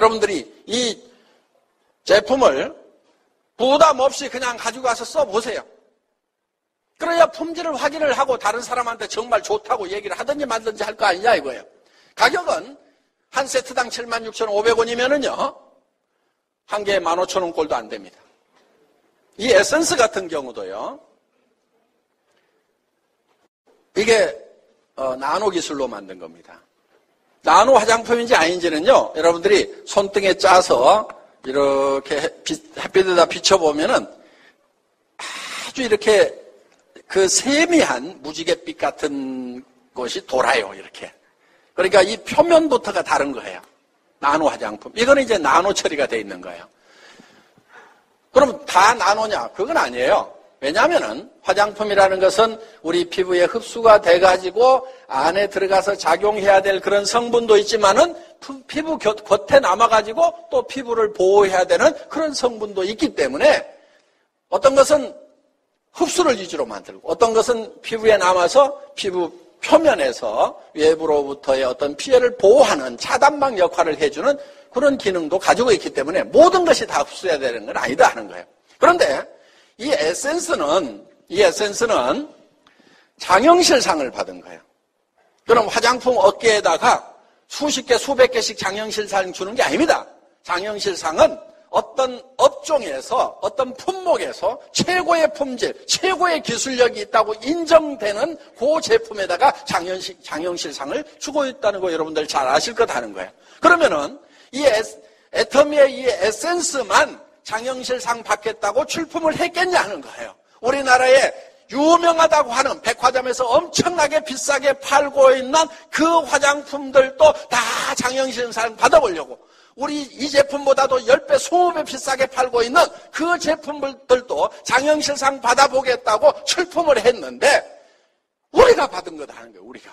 여러분들이 이 제품을 부담 없이 그냥 가지고 가서 써보세요. 그래야 품질을 확인을 하고 다른 사람한테 정말 좋다고 얘기를 하든지 말든지 할 거 아니냐 이거예요. 가격은 한 세트당 76,500원이면은요, 한 개에 15,000원 꼴도 안 됩니다. 이 에센스 같은 경우도요, 이게 나노 기술로 만든 겁니다. 나노 화장품인지 아닌지는요, 여러분들이 손등에 짜서 이렇게 햇빛에다 비춰보면은 아주 이렇게 그 세미한 무지갯빛 같은 것이 돌아요, 이렇게. 그러니까 이 표면부터가 다른 거예요. 나노 화장품. 이거는 이제 나노 처리가 돼 있는 거예요. 그럼 다 나노냐? 그건 아니에요. 왜냐하면은 화장품이라는 것은 우리 피부에 흡수가 돼가지고 안에 들어가서 작용해야 될 그런 성분도 있지만은 피부 겉에 남아가지고 또 피부를 보호해야 되는 그런 성분도 있기 때문에 어떤 것은 흡수를 위주로 만들고 어떤 것은 피부에 남아서 피부 표면에서 외부로부터의 어떤 피해를 보호하는 차단막 역할을 해주는 그런 기능도 가지고 있기 때문에 모든 것이 다 흡수해야 되는 건 아니다 하는 거예요. 그런데 이 에센스는 장영실상을 받은 거예요. 그럼 화장품 업계에다가 수십 개, 수백 개씩 장영실상 주는 게 아닙니다. 장영실상은 어떤 업종에서, 어떤 품목에서 최고의 품질, 최고의 기술력이 있다고 인정되는 그 제품에다가 장영실상을 주고 있다는 거 여러분들 잘 아실 것 하는 거예요. 그러면은 이 애터미의 이 에센스만 장영실상 받겠다고 출품을 했겠냐 하는 거예요. 우리나라에 유명하다고 하는 백화점에서 엄청나게 비싸게 팔고 있는 그 화장품들도 다 장영실상 받아보려고 우리 이 제품보다도 10배, 20배 비싸게 팔고 있는 그 제품들도 장영실상 받아보겠다고 출품을 했는데 우리가 받은 거다 하는 거예요. 우리가.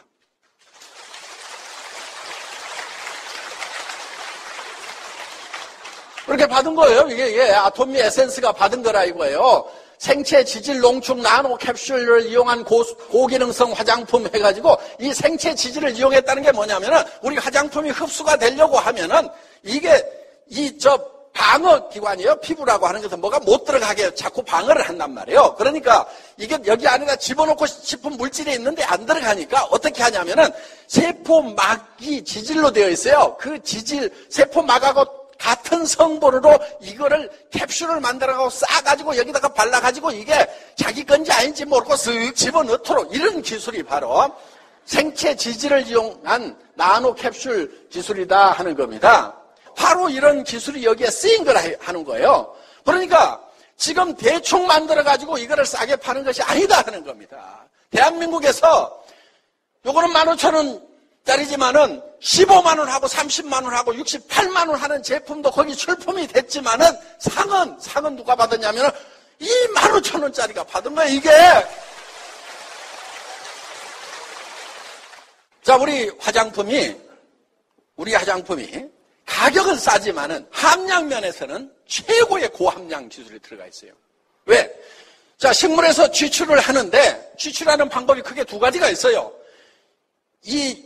그렇게 받은 거예요. 이게 아토미 에센스가 받은 거라 이거예요. 생체 지질 농축 나노 캡슐을 이용한 고기능성 화장품 해가지고 이 생체 지질을 이용했다는 게 뭐냐면은 우리 화장품이 흡수가 되려고 하면은 이게 방어 기관이에요. 피부라고 하는 것은 뭐가 못 들어가게 자꾸 방어를 한단 말이에요. 그러니까 이게 여기 안에다 집어넣고 싶은 물질이 있는데 안 들어가니까 어떻게 하냐면은 세포막이 지질로 되어 있어요. 그 지질, 세포막하고 같은 성분으로 이거를 캡슐을 만들어가고 싸가지고 여기다가 발라가지고 이게 자기 건지 아닌지 모르고 쓱 집어넣도록 이런 기술이 바로 생체 지질을 이용한 나노 캡슐 기술이다 하는 겁니다. 바로 이런 기술이 여기에 쓰인 걸 하는 거예요. 그러니까 지금 대충 만들어가지고 이거를 싸게 파는 것이 아니다 하는 겁니다. 대한민국에서 요거는 15,000원짜리지만은 15만 원하고 30만 원하고 68만 원 하는 제품도 거기 출품이 됐지만은 상은 누가 받았냐면은 25,000원짜리가 받은 거예요, 이게. 자, 우리 화장품이 가격은 싸지만은 함량면에서는 최고의 고함량 기술이 들어가 있어요. 왜? 자, 식물에서 취출을 하는데 취출하는 방법이 크게 두 가지가 있어요. 이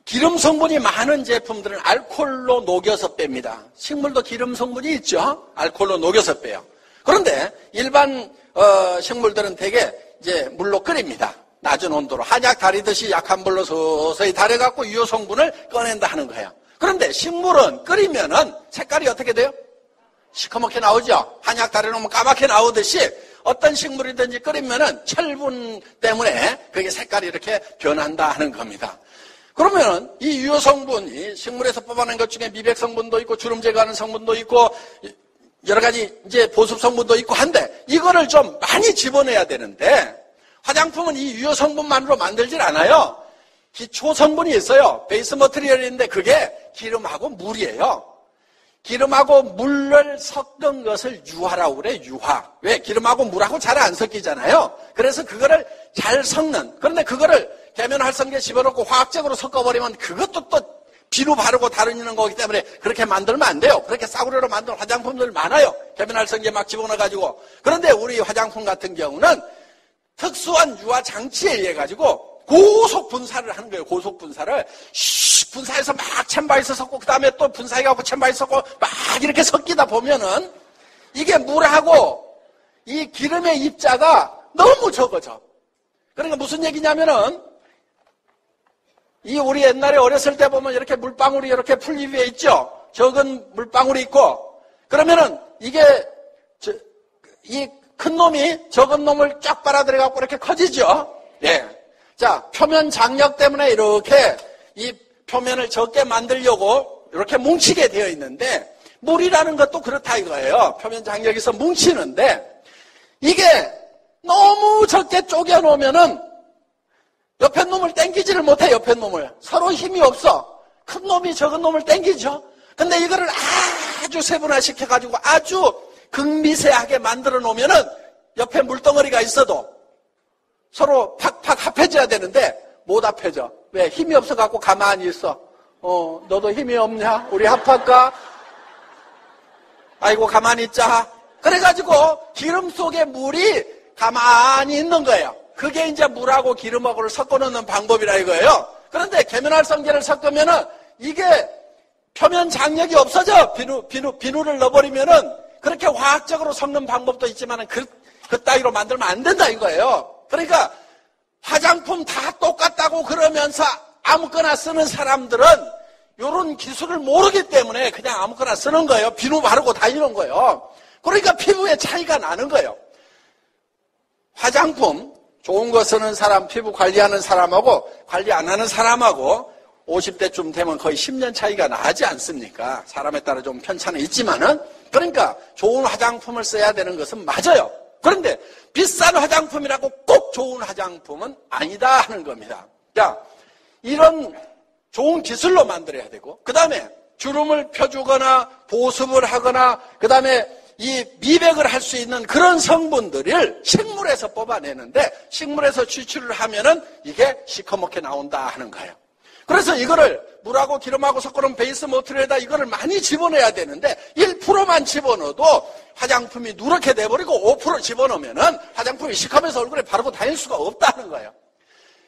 기름 성분이 많은 제품들은 알코올로 녹여서 뺍니다. 식물도 기름 성분이 있죠. 알코올로 녹여서 빼요. 그런데 일반 식물들은 대개 이제 물로 끓입니다. 낮은 온도로 한약 다리듯이 약한 불로 서서히 달여갖고 유효 성분을 꺼낸다 하는 거예요. 그런데 식물은 끓이면은 색깔이 어떻게 돼요? 시커멓게 나오죠. 한약 다려놓으면 까맣게 나오듯이 어떤 식물이든지 끓이면은 철분 때문에 그게 색깔이 이렇게 변한다 하는 겁니다. 그러면은 이 유효 성분이 식물에서 뽑아낸 것 중에 미백 성분도 있고 주름 제거하는 성분도 있고 여러 가지 이제 보습 성분도 있고 한데 이거를 좀 많이 집어내야 되는데 화장품은 이 유효 성분만으로 만들질 않아요. 기초 성분이 있어요. 베이스 머티리얼인데 그게 기름하고 물이에요. 기름하고 물을 섞은 것을 유화라고 그래, 유화. 왜? 기름하고 물하고 잘 안 섞이잖아요. 그래서 그거를 잘 섞는. 그런데 그거를 계면활성제 집어넣고 화학적으로 섞어버리면 그것도 또 비누 바르고 다루는 거기 때문에 그렇게 만들면 안 돼요. 그렇게 싸구려로 만든 화장품들 많아요. 계면활성제 막 집어넣어가지고. 그런데 우리 화장품 같은 경우는 특수한 유화 장치에 의해 가지고 고속 분사를 하는 거예요. 고속 분사를 분사해서 막 챔바에서 섞고 그 다음에 또 분사해갖고 챔바에서 섞고 막 이렇게 섞이다 보면은 이게 물하고 이 기름의 입자가 너무 적어져. 그러니까 무슨 얘기냐면은 이 우리 옛날에 어렸을 때 보면 이렇게 물방울이 이렇게 풀잎 위에 있죠. 적은 물방울이 있고 그러면은 이게 이 큰 놈이 적은 놈을 쫙 빨아들여갖고 이렇게 커지죠. 예. 자, 표면 장력 때문에 이렇게 이 표면을 적게 만들려고 이렇게 뭉치게 되어 있는데 물이라는 것도 그렇다 이거예요. 표면 장력에서 뭉치는데 이게 너무 적게 쪼개 놓으면은 옆에 놈을 당기지를 못해. 옆에 놈을 서로 힘이 없어. 큰 놈이 적은 놈을 당기죠. 근데 이거를 아주 세분화시켜 가지고 아주 극미세하게 만들어 놓으면은 옆에 물덩어리가 있어도 서로 팍팍 합해져야 되는데 못 합해져. 왜? 힘이 없어 갖고 가만히 있어. 너도 힘이 없냐? 우리 합할까? 아이고 가만히 있자. 그래가지고 기름 속에 물이 가만히 있는 거예요. 그게 이제 물하고 기름하고를 섞어 놓는 방법이라 이거예요. 그런데 계면활성제를 섞으면은 이게 표면 장력이 없어져. 비누를 넣어버리면은 그렇게 화학적으로 섞는 방법도 있지만은 그 따위로 만들면 안 된다 이거예요. 그러니까 화장품 다 똑같다고 그러면서 아무거나 쓰는 사람들은 이런 기술을 모르기 때문에 그냥 아무거나 쓰는 거예요. 비누 바르고 다니는 거예요. 그러니까 피부에 차이가 나는 거예요. 화장품 좋은 거 쓰는 사람, 피부 관리하는 사람하고 관리 안 하는 사람하고 50대쯤 되면 거의 10년 차이가 나지 않습니까? 사람에 따라 좀 편차는 있지만은 그러니까 좋은 화장품을 써야 되는 것은 맞아요. 그런데 비싼 화장품이라고 꼭 좋은 화장품은 아니다 하는 겁니다. 자, 이런 좋은 기술로 만들어야 되고 그 다음에 주름을 펴주거나 보습을 하거나 그 다음에 이 미백을 할 수 있는 그런 성분들을 식물에서 뽑아내는데 식물에서 추출을 하면은 이게 시커멓게 나온다 하는 거예요. 그래서 이거를 물하고 기름하고 섞어놓은 베이스 모트리에다 이거를 많이 집어넣어야 되는데 1%만 집어넣어도 화장품이 누렇게 돼버리고 5% 집어넣으면은 화장품이 시커면서 얼굴에 바르고 다닐 수가 없다는 거예요.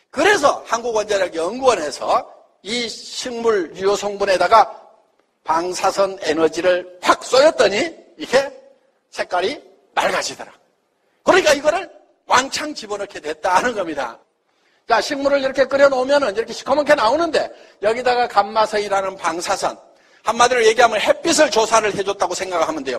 그래서 한국원자력연구원에서 이 식물 유효 성분에다가 방사선 에너지를 확 쏘였더니 이게 색깔이 맑아지더라. 그러니까 이거를 왕창 집어넣게 됐다는 겁니다. 자, 식물을 이렇게 끓여놓으면은 이렇게 시커멓게 나오는데 여기다가 감마선이라는 방사선, 한마디로 얘기하면 햇빛을 조사를 해줬다고 생각하면 돼요.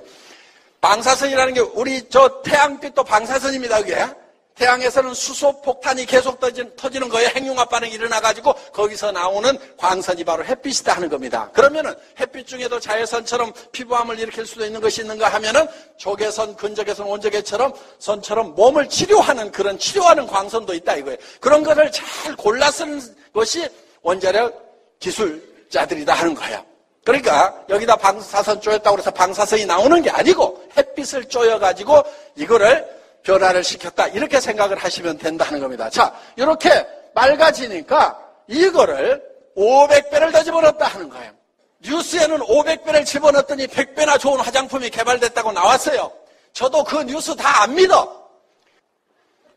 방사선이라는 게 우리 저 태양빛도 방사선입니다. 그게 태양에서는 수소 폭탄이 계속 터지는 거예요. 핵융합 반응이 일어나가지고 거기서 나오는 광선이 바로 햇빛이다 하는 겁니다. 그러면은 햇빛 중에도 자외선처럼 피부암을 일으킬 수도 있는 것이 있는가 하면은 적외선, 근적외선, 온적외처럼 선처럼 몸을 치료하는 그런 치료하는 광선도 있다 이거예요. 그런 것을 잘 골라 쓰는 것이 원자력 기술자들이다 하는 거예요. 그러니까 여기다 방사선 쪼였다고 해서 방사선이 나오는 게 아니고 햇빛을 쪼여가지고 이거를 변화를 시켰다 이렇게 생각을 하시면 된다는 겁니다. 자, 이렇게 맑아지니까 이거를 500배를 더 집어넣었다 하는 거예요. 뉴스에는 500배를 집어넣었더니 100배나 좋은 화장품이 개발됐다고 나왔어요. 저도 그 뉴스 다 안 믿어.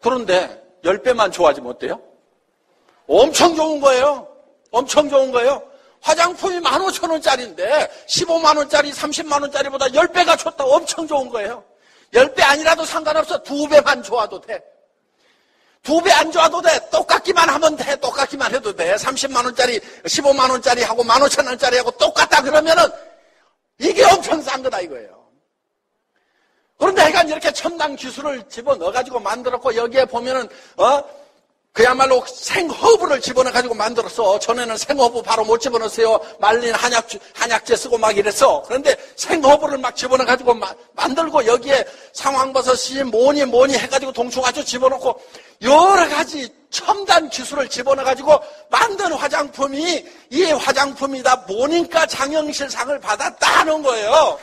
그런데 10배만 좋아지면 어때요? 엄청 좋은 거예요. 엄청 좋은 거예요. 화장품이 15,000원짜리인데 15만원짜리, 30만원짜리보다 10배가 좋다. 엄청 좋은 거예요. 10배 아니라도 상관없어. 2배만 좋아도 돼. 2배 안 좋아도 돼. 똑같기만 하면 돼. 똑같기만 해도 돼. 30만원짜리, 15만원짜리 하고 15,000원짜리 하고 똑같다 그러면은 이게 엄청 싼 거다 이거예요. 그런데 하여간 이렇게 첨단 기술을 집어넣어가지고 만들었고 여기에 보면은, 그야말로 생허브를 집어넣어가지고 만들었어. 전에는 생허브 바로 못 집어넣었어요. 말린 한약재 쓰고 막 이랬어. 그런데 생허브를 막 집어넣어가지고 만들고 여기에 상황버섯이 뭐니 해가지고 동충하초 집어넣고 여러 가지 첨단 기술을 집어넣어가지고 만든 화장품이 이 화장품이다 보니까 장영실상을 받았다는 거예요.